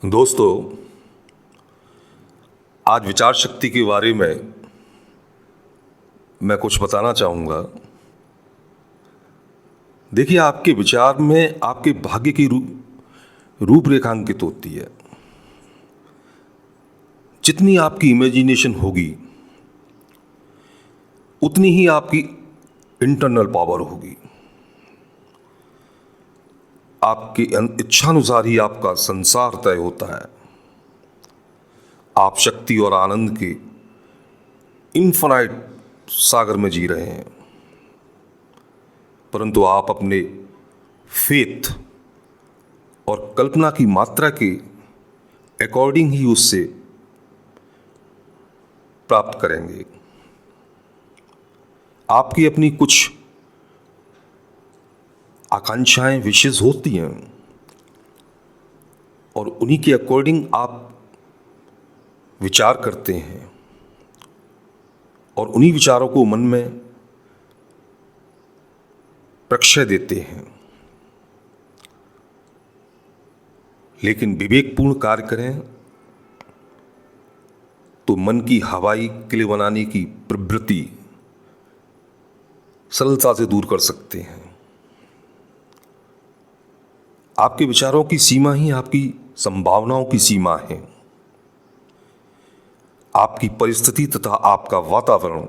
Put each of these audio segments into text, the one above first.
दोस्तों, आज विचार शक्ति के बारे में मैं कुछ बताना चाहूँगा। देखिए, आपके विचार में आपके भाग्य की रूपरेखांकित होती है। जितनी आपकी इमेजिनेशन होगी उतनी ही आपकी इंटरनल पावर होगी। आपकी इच्छानुसार ही आपका संसार तय होता है। आप शक्ति और आनंद के इन्फिनाइट सागर में जी रहे हैं, परंतु आप अपने फेथ और कल्पना की मात्रा के अकॉर्डिंग ही उससे प्राप्त करेंगे। आपकी अपनी कुछ आकांक्षाएं, विशेष होती हैं और उन्हीं के अकॉर्डिंग आप विचार करते हैं और उन्हीं विचारों को मन में प्रक्षय देते हैं। लेकिन विवेकपूर्ण कार्य करें तो मन की हवाई किले बनाने की प्रवृत्ति सरलता से दूर कर सकते हैं। आपके विचारों की सीमा ही आपकी संभावनाओं की सीमा है। आपकी परिस्थिति तथा आपका वातावरण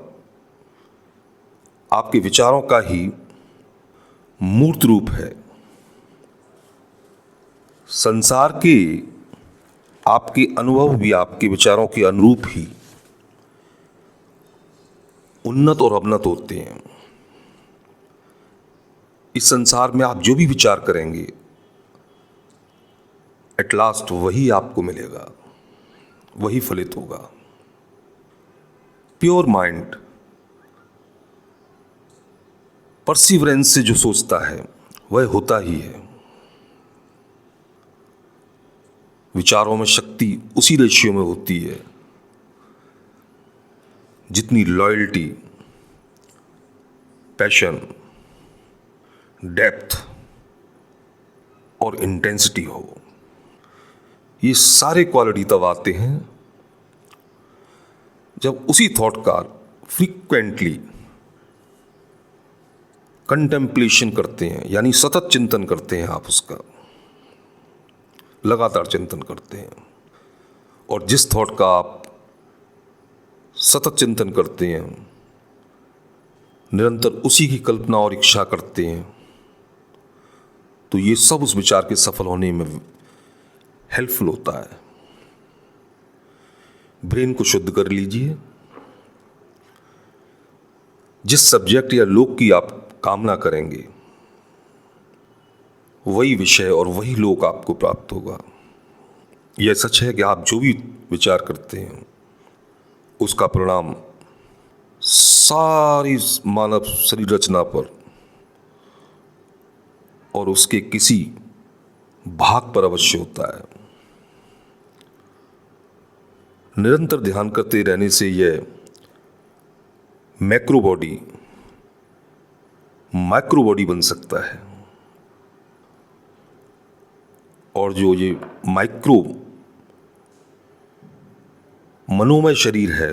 आपके विचारों का ही मूर्त रूप है। संसार के आपके अनुभव भी आपके विचारों के अनुरूप ही उन्नत और अवनत होते हैं। इस संसार में आप जो भी विचार करेंगे, एट लास्ट वही आपको मिलेगा, वही फलित होगा। प्योर माइंड परसिवरेंस से जो सोचता है वह होता ही है। विचारों में शक्ति उसी रेशियो में होती है जितनी लॉयल्टी, पैशन, डेप्थ और इंटेंसिटी हो। ये सारे क्वालिटी तब आते हैं जब उसी थॉट का फ्रीक्वेंटली कंटेम्पलेशन करते हैं, यानी सतत चिंतन करते हैं। आप उसका लगातार चिंतन करते हैं और जिस थॉट का आप सतत चिंतन करते हैं, निरंतर उसी की कल्पना और इच्छा करते हैं, तो ये सब उस विचार के सफल होने में हेल्पफुल होता है। ब्रेन को शुद्ध कर लीजिए। जिस सब्जेक्ट या लोक की आप कामना करेंगे वही विषय और वही लोक आपको प्राप्त होगा। यह सच है कि आप जो भी विचार करते हैं उसका परिणाम सारी मानव शरीर रचना पर और उसके किसी भाग पर अवश्य होता है। निरंतर ध्यान करते रहने से यह मैक्रो बॉडी माइक्रो बॉडी बन सकता है और जो ये माइक्रो मनोमय शरीर है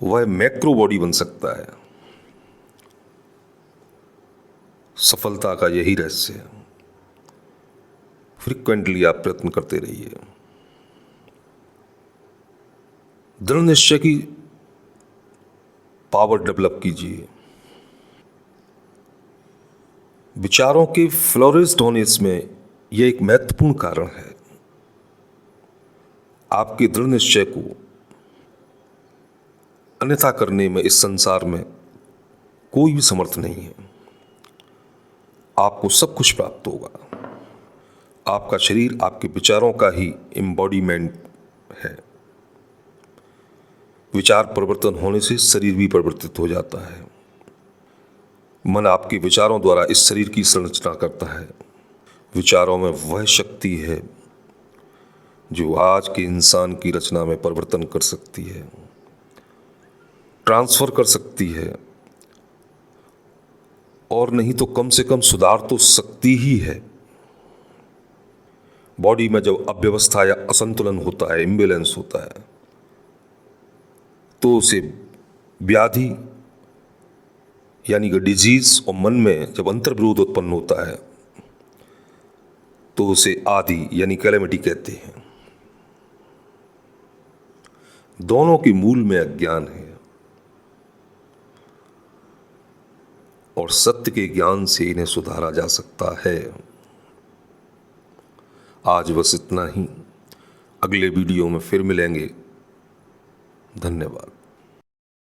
वह मैक्रो बॉडी बन सकता है। सफलता का यही रहस्य है। फ्रीक्वेंटली आप प्रयत्न करते रहिए। दृढ़ निश्चय की पावर डेवलप कीजिए। विचारों के फ्लोरिस्ट होने इसमें यह एक महत्वपूर्ण कारण है। आपके दृढ़ निश्चय को अन्यथा करने में इस संसार में कोई भी समर्थ नहीं है। आपको सब कुछ प्राप्त होगा। आपका शरीर आपके विचारों का ही एम्बॉडीमेंट है। विचार परिवर्तन होने से शरीर भी परिवर्तित हो जाता है। मन आपके विचारों द्वारा इस शरीर की संरचना करता है। विचारों में वह शक्ति है जो आज के इंसान की रचना में परिवर्तन कर सकती है, ट्रांसफर कर सकती है और नहीं तो कम से कम सुधार तो सकती ही है। बॉडी में जब अव्यवस्था या असंतुलन होता है, इम्बैलेंस होता है, तो उसे व्याधि यानी कि डिजीज, और मन में जब अंतर्विरोध उत्पन्न होता है तो उसे आदि यानी कैलेमिटी कहते हैं। दोनों की मूल में अज्ञान है और सत्य के ज्ञान से इन्हें सुधारा जा सकता है। आज बस इतना ही, अगले वीडियो में फिर मिलेंगे। धन्यवाद।